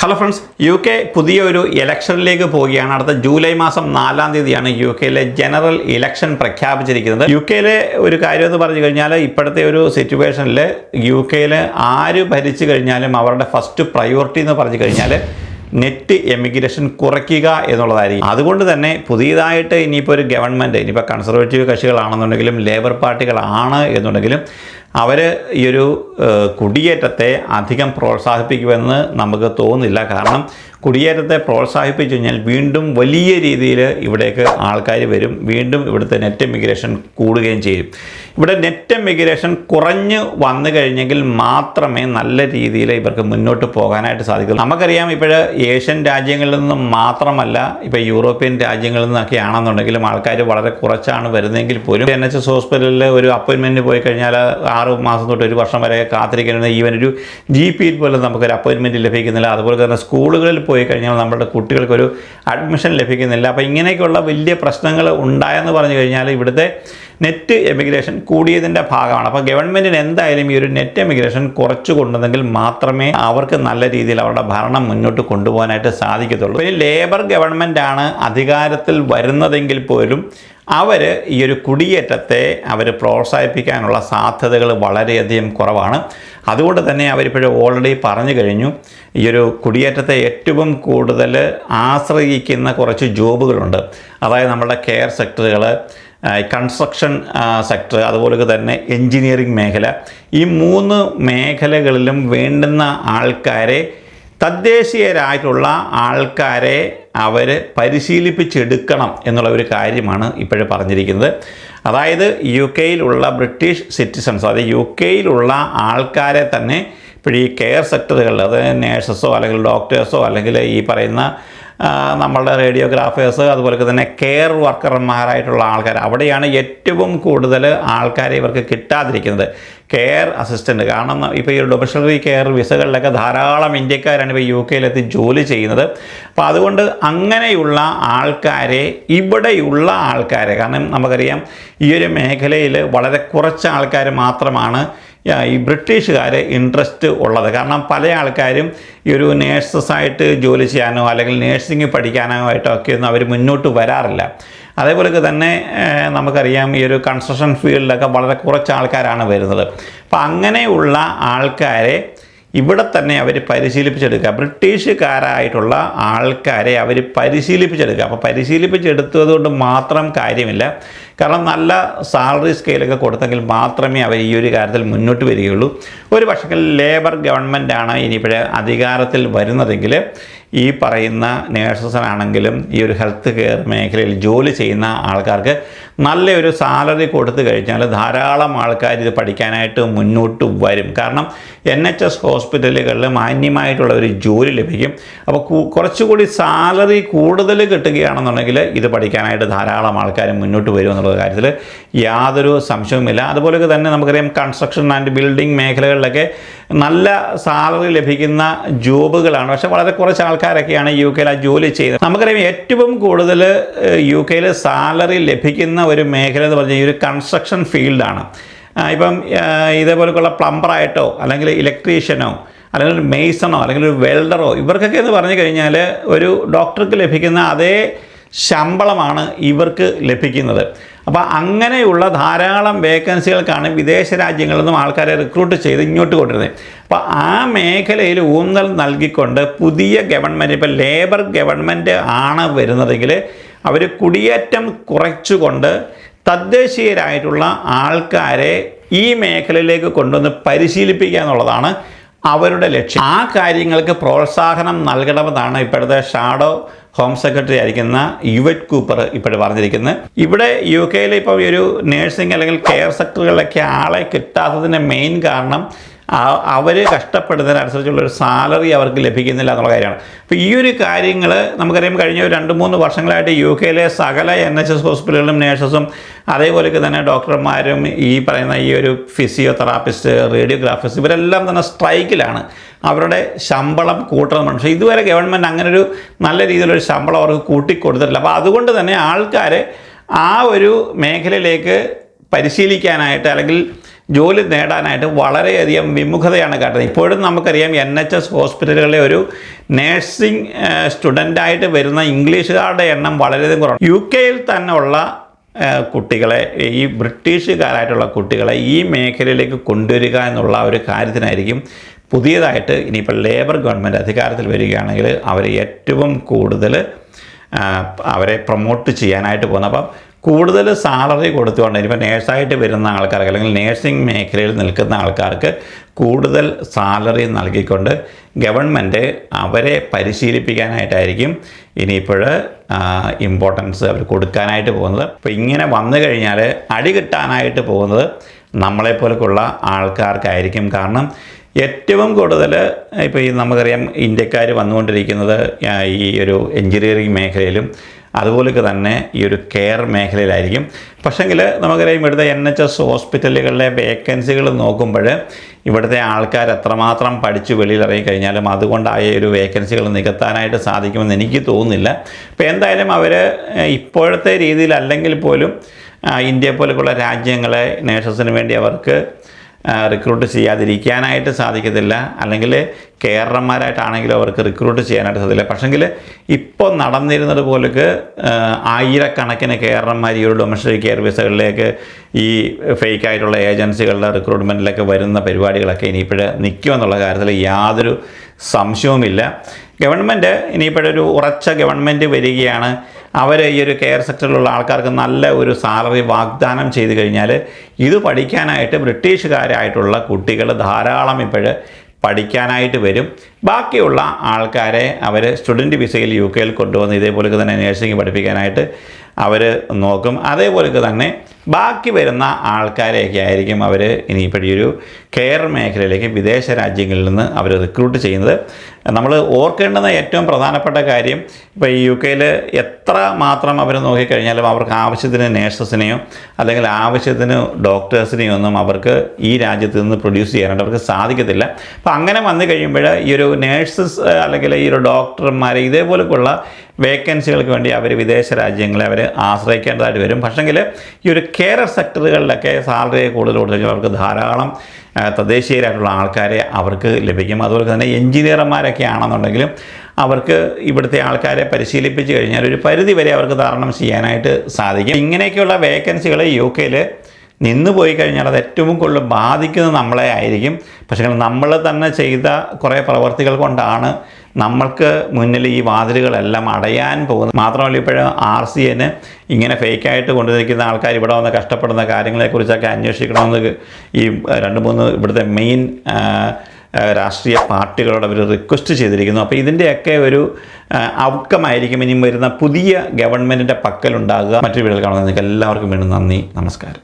Hello friends, UK പുതിയൊരു ഇലക്ഷനിലേക്ക് പോവുകയാണ്. അടുത്ത ജൂലൈ മാസം 4-ാം തീയതിയാണ് UK ജനറൽ ഇലക്ഷൻ പ്രഖ്യാപിച്ചിരിക്കുന്നത്. UK ഒരു കാര്യം എന്ന് പറഞ്ഞു കഴിഞ്ഞാൽ, ഇപ്പോഴത്തെ ഒരു സിറ്റുവേഷനിൽ UK ആര് ഭരിച്ചു കഴിഞ്ഞാലും അവരുടെ ഫസ്റ്റ് പ്രയോറിറ്റി എന്ന് പറഞ്ഞു കഴിഞ്ഞാൽ നെറ്റ് എമിഗ്രേഷൻ കുറയ്ക്കുക എന്നുള്ളതായിരിക്കും. അതുകൊണ്ട് തന്നെ പുതിയതായിട്ട് ഇനിയിപ്പോൾ ഒരു ഗവൺമെൻറ്, ഇനിയിപ്പോൾ കൺസർവേറ്റീവ് കക്ഷികളാണെന്നുണ്ടെങ്കിലും ലേബർ പാർട്ടികളാണ് എന്നുണ്ടെങ്കിലും അവർ ഈ ഒരു കുടിയേറ്റത്തെ അധികം പ്രോത്സാഹിപ്പിക്കുമെന്ന് നമുക്ക് തോന്നുന്നില്ല. കാരണം കുടിയേറ്റത്തെ പ്രോത്സാഹിപ്പിച്ചു കഴിഞ്ഞാൽ വീണ്ടും വലിയ രീതിയിൽ ഇവിടേക്ക് ആൾക്കാർ വരും, വീണ്ടും ഇവിടുത്തെ നെറ്റ് എമിഗ്രേഷൻ കൂടുകയും ചെയ്യും. ഇവിടെ നെറ്റ് എമിഗ്രേഷൻ കുറഞ്ഞ് വന്നു കഴിഞ്ഞെങ്കിൽ മാത്രമേ നല്ല രീതിയിൽ ഇവർക്ക് മുന്നോട്ട് പോകാനായിട്ട് സാധിക്കൂ. നമുക്കറിയാം, ഇപ്പോൾ ഏഷ്യൻ രാജ്യങ്ങളിൽ നിന്നും മാത്രമല്ല, ഇപ്പോൾ യൂറോപ്യൻ രാജ്യങ്ങളിൽ നിന്നൊക്കെ ആണെന്നുണ്ടെങ്കിലും ആൾക്കാർ വളരെ കുറച്ചാണ് വരുന്നതെങ്കിൽ പോലും NHS ഹോസ്പിറ്റലിൽ ഒരു അപ്പോയിൻമെൻറ്റ് പോയി കഴിഞ്ഞാൽ 6 മാസം തൊട്ട് 1 വർഷം വരെ കാത്തിരിക്കുന്നത്. ഈവൻ ഒരു GP പോലും നമുക്കൊരു അപ്പോയിൻമെൻറ്റ് ലഭിക്കുന്നില്ല. അതുപോലെ തന്നെ സ്കൂളുകളിൽ പോയി കഴിഞ്ഞാൽ നമ്മുടെ കുട്ടികൾക്കൊരു അഡ്മിഷൻ ലഭിക്കുന്നില്ല. അപ്പോൾ ഇങ്ങനെയൊക്കെയുള്ള വലിയ പ്രശ്നങ്ങൾ ഉണ്ടായെന്ന് പറഞ്ഞു കഴിഞ്ഞാൽ ഇവിടുത്തെ നെറ്റ് എമിഗ്രേഷൻ കൂടിയതിൻ്റെ ഭാഗമാണ്. അപ്പോൾ ഗവൺമെൻറ്റിന് എന്തായാലും ഈ ഒരു നെറ്റ് എമിഗ്രേഷൻ കുറച്ച് കൊണ്ടുവന്നെങ്കിൽ മാത്രമേ അവർക്ക് നല്ല രീതിയിൽ അവരുടെ ഭരണം മുന്നോട്ട് കൊണ്ടുപോകാനായിട്ട് സാധിക്കത്തുള്ളൂ. ഇനി ലേബർ ഗവൺമെൻറ്റാണ് അധികാരത്തിൽ വരുന്നതെങ്കിൽ പോലും അവർ ഈ ഒരു കുടിയേറ്റത്തെ പ്രോത്സാഹിപ്പിക്കാനുള്ള സാധ്യതകൾ വളരെയധികം കുറവാണ്. അതുകൊണ്ട് തന്നെ അവരിപ്പോഴും ഓൾറെഡി പറഞ്ഞു കഴിഞ്ഞു, ഈ ഒരു കുടിയേറ്റത്തെ ഏറ്റവും കൂടുതൽ ആശ്രയിക്കുന്ന കുറച്ച് ജോബുകളുണ്ട്. അതായത് നമ്മുടെ കെയർ സെക്ടറുകൾ, കൺസ്ട്രക്ഷൻ സെക്ടർ, അതുപോലെ തന്നെ എൻജിനീയറിംഗ് മേഖല, ഈ 3 മേഖലകളിലും വേണ്ടുന്ന ആൾക്കാരെ, തദ്ദേശീയരായിട്ടുള്ള ആൾക്കാരെ അവർ പരിശീലിപ്പിച്ചെടുക്കണം എന്നുള്ള ഒരു കാര്യമാണ് ഇപ്പോഴും പറഞ്ഞിരിക്കുന്നത്. അതായത് UK ബ്രിട്ടീഷ് സിറ്റിസൺസ്, അതായത് UK ആൾക്കാരെ തന്നെ ഇപ്പോൾ ഈ കെയർ സെക്ടറുകളിൽ, അതായത് നേഴ്സസോ അല്ലെങ്കിൽ ഡോക്ടേഴ്സോ അല്ലെങ്കിൽ ഈ പറയുന്ന നമ്മളുടെ റേഡിയോഗ്രാഫേഴ്സ്, അതുപോലെ തന്നെ കെയർ വർക്കർമാരായിട്ടുള്ള ആൾക്കാർ, അവിടെയാണ് ഏറ്റവും കൂടുതൽ ആൾക്കാരെ ഇവർക്ക് കിട്ടാതിരിക്കുന്നത്. കെയർ അസിസ്റ്റൻ്റ്, കാരണം ഇപ്പോൾ ഈ ഡൊമസ്റ്ററി കെയർ വിസകളിലൊക്കെ ധാരാളം ഇന്ത്യക്കാരാണ് ഇപ്പോൾ UK ജോലി ചെയ്യുന്നത്. അപ്പോൾ അതുകൊണ്ട് അങ്ങനെയുള്ള ആൾക്കാരെ, ഇവിടെയുള്ള ആൾക്കാരെ, കാരണം നമുക്കറിയാം ഈ ഒരു മേഖലയിൽ വളരെ കുറച്ച് ആൾക്കാർ മാത്രമാണ് ഈ ബ്രിട്ടീഷുകാർ ഇൻട്രസ്റ്റ് ഉള്ളത്. കാരണം പല ആൾക്കാരും ഈ ഒരു നേഴ്സസായിട്ട് ജോലി ചെയ്യാനോ അല്ലെങ്കിൽ നേഴ്സിംഗ് പഠിക്കാനോ ആയിട്ടൊക്കെ ഒന്നും അവർ മുന്നോട്ട് വരാറില്ല. അതേപോലെ തന്നെ നമുക്കറിയാം ഈ ഒരു കൺസ്ട്രക്ഷൻ ഫീൽഡിലൊക്കെ വളരെ കുറച്ച് ആൾക്കാരാണ് വരുന്നത്. അപ്പോൾ അങ്ങനെയുള്ള ആൾക്കാരെ ഇവിടെ തന്നെ അവർ പരിശീലിപ്പിച്ചെടുക്കുക, ബ്രിട്ടീഷുകാരായിട്ടുള്ള ആൾക്കാരെ അവർ പരിശീലിപ്പിച്ചെടുക്കുക. അപ്പോൾ പരിശീലിപ്പിച്ചെടുത്തത് കൊണ്ട് മാത്രം കാര്യമില്ല, കാരണം നല്ല സാലറി സ്കെയിലൊക്കെ കൊടുത്തെങ്കിൽ മാത്രമേ അവർ ഈ ഒരു കാര്യത്തിൽ മുന്നോട്ട് വരികയുള്ളൂ. ഒരു പക്ഷേ ലേബർ ഗവൺമെൻറ്റാണ് ഇനിയിപ്പോഴേ അധികാരത്തിൽ വരുന്നതെങ്കിൽ ഈ പറയുന്ന നേഴ്സസിനാണെങ്കിലും ഈ ഒരു ഹെൽത്ത് കെയർ മേഖലയിൽ ജോലി ചെയ്യുന്ന ആൾക്കാർക്ക് നല്ലൊരു സാലറി കൊടുത്തു കഴിഞ്ഞാൽ ധാരാളം ആൾക്കാർ ഇത് പഠിക്കാനായിട്ട് മുന്നോട്ട് വരും. കാരണം NHS ഹോസ്പിറ്റലുകളിൽ മാന്യമായിട്ടുള്ള ഒരു ജോലി ലഭിക്കും. അപ്പോൾ കുറച്ചുകൂടി സാലറി കൂടുതൽ കിട്ടുകയാണെന്നുണ്ടെങ്കിൽ ഇത് പഠിക്കാനായിട്ട് ധാരാളം ആൾക്കാർ മുന്നോട്ട് വരും എന്നുള്ള കാര്യത്തിൽ യാതൊരു സംശയവുമില്ല. അതുപോലെ തന്നെ നമുക്കറിയാം കൺസ്ട്രക്ഷൻ ആൻഡ് ബിൽഡിംഗ് മേഖലകളിലൊക്കെ നല്ല സാലറി ലഭിക്കുന്ന ജോബുകളാണ്. പക്ഷേ വളരെ കുറച്ച് ആൾക്കാരൊക്കെയാണ് UK ആ ജോലി ചെയ്യുന്നത്. നമുക്കറിയാം ഏറ്റവും കൂടുതൽ UK സാലറി ലഭിക്കുന്ന ഒരു മേഖല എന്ന് പറഞ്ഞാൽ ഈ ഒരു കൺസ്ട്രക്ഷൻ ഫീൽഡാണ്. ഇപ്പം ഇതേപോലെയുള്ള പ്ലംബറായിട്ടോ അല്ലെങ്കിൽ ഇലക്ട്രീഷ്യനോ അല്ലെങ്കിൽ ഒരു മെയ്സണോ അല്ലെങ്കിൽ ഒരു വെൽഡറോ, ഇവർക്കൊക്കെ എന്ന് പറഞ്ഞു കഴിഞ്ഞാൽ ഒരു ഡോക്ടർക്ക് ലഭിക്കുന്ന അതേ ശമ്പളമാണ് ഇവർക്ക് ലഭിക്കുന്നത്. അപ്പോൾ അങ്ങനെയുള്ള ധാരാളം വേക്കൻസികൾക്കാണ് വിദേശ രാജ്യങ്ങളിൽ നിന്നും ആൾക്കാരെ റിക്രൂട്ട് ചെയ്ത് ഇങ്ങോട്ട് കൊണ്ടുവരുന്നത്. അപ്പോൾ ആ മേഖലയിൽ ഊന്നൽ നൽകിക്കൊണ്ട് പുതിയ ഗവൺമെൻറ്, ഇപ്പോൾ ലേബർ ഗവൺമെൻറ് ആണ് വരുന്നതെങ്കിൽ അവർ കുടിയേറ്റം കുറച്ചുകൊണ്ട് തദ്ദേശീയരായിട്ടുള്ള ആൾക്കാരെ ഈ മേഖലയിലേക്ക് കൊണ്ടുവന്ന് പരിശീലിപ്പിക്കുക എന്നുള്ളതാണ് അവരുടെ ലക്ഷ്യം. ആ കാര്യങ്ങൾക്ക് പ്രോത്സാഹനം നൽകണമെന്നാണ് ഇപ്പോഴത്തെ ഷാഡോ ഹോം സെക്രട്ടറി ആയിരിക്കുന്ന യുവറ്റ് കൂപ്പർ ഇപ്പോഴും പറഞ്ഞിരിക്കുന്നത്. ഇവിടെ UK ഇപ്പോൾ ഈ ഒരു നേഴ്സിംഗ് അല്ലെങ്കിൽ കെയർ സെക്ടറുകളിലൊക്കെ ആളെ കിട്ടാത്തതിൻ്റെ മെയിൻ കാരണം അവർ കഷ്ടപ്പെടുന്നതിനനുസരിച്ചുള്ളൊരു സാലറി അവർക്ക് ലഭിക്കുന്നില്ല എന്നുള്ള കാര്യമാണ്. അപ്പോൾ ഈ ഒരു കാര്യങ്ങൾ നമുക്കറിയാം, കഴിഞ്ഞ 2-3 വർഷങ്ങളായിട്ട് UK സകല NHS ഹോസ്പിറ്റലുകളും നേഴ്സസും അതേപോലെ തന്നെ ഡോക്ടർമാരും ഈ പറയുന്ന ഈ ഒരു ഫിസിയോതെറാപ്പിസ്റ്റ്, റേഡിയോഗ്രാഫിസ്റ്റ്, ഇവരെല്ലാം തന്നെ സ്ട്രൈക്കിലാണ്. അവരുടെ ശമ്പളം കൂട്ടണം. പക്ഷേ ഇതുവരെ ഗവൺമെൻറ് അങ്ങനെ ഒരു നല്ല രീതിയിലൊരു ശമ്പളം അവർക്ക് കൂട്ടിക്കൊടുത്തിട്ടില്ല. അപ്പോൾ അതുകൊണ്ട് തന്നെ ആൾക്കാർ ആ ഒരു മേഖലയിലേക്ക് പരിശീലിക്കാനായിട്ട് അല്ലെങ്കിൽ ജോലി നേടാനായിട്ട് വളരെയധികം വിമുഖതയാണ് കാട്ടുന്നത്. ഇപ്പോഴും നമുക്കറിയാം NHS ഹോസ്പിറ്റലുകളിലെ ഒരു നേഴ്സിംഗ് സ്റ്റുഡൻ്റായിട്ട് വരുന്ന ഇംഗ്ലീഷുകാരുടെ എണ്ണം വളരെയധികം കുറവാണ്. UK തന്നെ ഉള്ള കുട്ടികളെ, ഈ ബ്രിട്ടീഷുകാരായിട്ടുള്ള കുട്ടികളെ ഈ മേഖലയിലേക്ക് കൊണ്ടുവരിക എന്നുള്ള ഒരു കാര്യത്തിനായിരിക്കും പുതിയതായിട്ട് ഇനിയിപ്പോൾ ലേബർ ഗവൺമെൻറ് അധികാരത്തിൽ വരികയാണെങ്കിൽ അവർ ഏറ്റവും കൂടുതൽ അവരെ പ്രൊമോട്ട് ചെയ്യാനായിട്ട് പോകുന്നത്. അപ്പം കൂടുതൽ സാലറി കൊടുത്തുകൊണ്ട് ഇനിയിപ്പോൾ നേഴ്സായിട്ട് വരുന്ന ആൾക്കാർക്ക് അല്ലെങ്കിൽ നേഴ്സിംഗ് മേഖലയിൽ നിൽക്കുന്ന ആൾക്കാർക്ക് കൂടുതൽ സാലറി നൽകിക്കൊണ്ട് ഗവൺമെൻറ് അവരെ പരിശീലിപ്പിക്കാനായിട്ടായിരിക്കും ഇനിയിപ്പോൾ ഇമ്പോർട്ടൻസ് അവർ കൊടുക്കാനായിട്ട് പോകുന്നത്. അപ്പോൾ ഇങ്ങനെ വന്നു കഴിഞ്ഞാൽ അടി കിട്ടാനായിട്ട് പോകുന്നത് നമ്മളെപ്പോലെയുള്ള ആൾക്കാർക്കായിരിക്കും. കാരണം ഏറ്റവും കൂടുതൽ ഇപ്പോൾ ഈ നമുക്കറിയാം ഇന്ത്യക്കാർ വന്നുകൊണ്ടിരിക്കുന്നത് ഈ ഒരു എൻജിനീയറിംഗ് മേഖലയിലും അതുപോലൊക്കെ തന്നെ ഈ ഒരു കെയർ മേഖലയിലായിരിക്കും. പക്ഷേങ്കിൽ നമുക്കറിയാം ഇവിടുത്തെ NHS ഹോസ്പിറ്റലുകളിലെ വേക്കൻസികൾ നോക്കുമ്പോൾ ഇവിടുത്തെ ആൾക്കാർ എത്രമാത്രം പഠിച്ച് വെളിയിലിറങ്ങിക്കഴിഞ്ഞാലും അതുകൊണ്ടായ ഒരു വേക്കൻസികൾ നികത്താനായിട്ട് സാധിക്കുമെന്ന് എനിക്ക് തോന്നുന്നില്ല. അപ്പോൾ എന്തായാലും അവർ ഇപ്പോഴത്തെ രീതിയിലല്ലെങ്കിൽ പോലും ഇന്ത്യ പോലെയുള്ള രാജ്യങ്ങളെ നേഴ്സസിന് വേണ്ടി അവർക്ക് റിക്രൂട്ട് ചെയ്യാതിരിക്കാനായിട്ട് സാധിക്കത്തില്ല. അല്ലെങ്കിൽ കെയർമാരായിട്ടാണെങ്കിലും അവർക്ക് റിക്രൂട്ട് ചെയ്യാനായിട്ട് സാധിക്കില്ല. പക്ഷേങ്കിൽ ഇപ്പോൾ നടന്നിരുന്നത് പോലൊക്കെ ആയിരക്കണക്കിന് കെയർമാർ ഈ ഒരു ഡൊമസ്റ്റിക് കെയർ വിസകളിലേക്ക് ഈ ഫേക്കായിട്ടുള്ള ഏജൻസികളുടെ റിക്രൂട്ട്മെൻറ്റിലൊക്കെ വരുന്ന പരിപാടികളൊക്കെ ഇനിയിപ്പോൾ നിൽക്കുമെന്നുള്ള കാര്യത്തിൽ യാതൊരു സംശയവുമില്ല. ഗവൺമെൻറ് ഇനിയിപ്പോഴൊരു ഉറച്ച ഗവൺമെൻറ് വരികയാണ്. അവർ ഈ ഒരു കെയർ സെക്ടറിലുള്ള ആൾക്കാർക്ക് നല്ല ഒരു സാലറി വാഗ്ദാനം ചെയ്ത് കഴിഞ്ഞാൽ ഇത് പഠിക്കാനായിട്ട് ബ്രിട്ടീഷുകാരായിട്ടുള്ള കുട്ടികൾ ധാരാളം ഇപ്പോൾ പഠിക്കാനായിട്ട് വരും. ബാക്കിയുള്ള ആൾക്കാരെ അവർ സ്റ്റുഡൻറ്റ് വിസയിൽ UK കൊണ്ടുവന്ന് ഇതേപോലെ തന്നെ നേഴ്സിംഗ് പഠിപ്പിക്കാനായിട്ട് അവർ നോക്കും. അതേപോലെ തന്നെ ബാക്കി വരുന്ന ആൾക്കാരെയൊക്കെ ആയിരിക്കും അവർ ഇനിയിപ്പോൾ ഈ ഒരു കെയർ മേഖലയിലേക്ക് വിദേശ രാജ്യങ്ങളിൽ നിന്ന് അവർ റിക്രൂട്ട് ചെയ്യുന്നത്. നമ്മൾ ഓർക്കേണ്ടുന്ന ഏറ്റവും പ്രധാനപ്പെട്ട കാര്യം ഇപ്പോൾ ഈ UK എത്ര മാത്രം അവർ നോക്കിക്കഴിഞ്ഞാലും അവർക്ക് ആവശ്യത്തിന് നേഴ്സസിനെയോ അല്ലെങ്കിൽ ആവശ്യത്തിന് ഡോക്ടേഴ്സിനെയോ ഒന്നും അവർക്ക് ഈ രാജ്യത്ത് നിന്ന് പ്രൊഡ്യൂസ് ചെയ്യാനായിട്ട് അവർക്ക് സാധിക്കത്തില്ല. അപ്പോൾ അങ്ങനെ വന്നു കഴിയുമ്പോൾ ഈ ഒരു നേഴ്സസ് അല്ലെങ്കിൽ ഈ ഒരു ഡോക്ടർമാരെ ഇതേപോലെയുള്ള വേക്കൻസികൾക്ക് വേണ്ടി അവർ വിദേശ രാജ്യങ്ങളെ അവർ ആശ്രയിക്കേണ്ടതായിട്ട് വരും. പക്ഷേങ്കിൽ ഈ ഒരു കെയർ സെക്ടറുകളിലൊക്കെ സാലറി കൂടുതൽ കൊടുത്തു അവർക്ക് ധാരാളം തദ്ദേശീയരായിട്ടുള്ള ആൾക്കാരെ അവർക്ക് ലഭിക്കും. അതുപോലെ തന്നെ എൻജിനീയർമാരൊക്കെ ആണെന്നുണ്ടെങ്കിലും അവർക്ക് ഇവിടുത്തെ ആൾക്കാരെ പരിശീലിപ്പിച്ച് കഴിഞ്ഞാൽ ഒരു പരിധി വരെ അവർക്ക് തരണം ചെയ്യാനായിട്ട് സാധിക്കും. ഇങ്ങനെയൊക്കെയുള്ള വേക്കൻസികൾ UK നിന്ന് പോയി കഴിഞ്ഞാൽ അത് ഏറ്റവും കൂടുതൽ ബാധിക്കുന്നത് നമ്മളെ ആയിരിക്കും. പക്ഷേ നമ്മൾ തന്നെ ചെയ്ത കുറേ പ്രവർത്തികൾ കൊണ്ടാണ് നമ്മൾക്ക് മുന്നിൽ ഈ വാതിലുകളെല്ലാം അടയാൻ പോകുന്നത്. മാത്രമല്ല ഇപ്പോഴും RCN ഇങ്ങനെ ഫേക്കായിട്ട് കൊണ്ടുവന്നിരിക്കുന്ന ആൾക്കാർ ഇവിടെ വന്ന് കഷ്ടപ്പെടുന്ന കാര്യങ്ങളെക്കുറിച്ചൊക്കെ അന്വേഷിക്കണമെന്ന് ഈ 2-3 ഇവിടുത്തെ മെയിൻ രാഷ്ട്രീയ പാർട്ടികളോട് അവർ റിക്വസ്റ്റ് ചെയ്തിരിക്കുന്നു. അപ്പോൾ ഇതിൻ്റെയൊക്കെ ഒരു ഔട്ട്കം ആയിരിക്കും ഇനി വരുന്ന പുതിയ ഗവൺമെൻറ്റിൻ്റെ പക്കലുണ്ടാകുക. മറ്റൊരു വീഡിയോയിൽ കാണുന്നത് നിങ്ങൾക്ക് എല്ലാവർക്കും വീണ്ടും നന്ദി, നമസ്കാരം.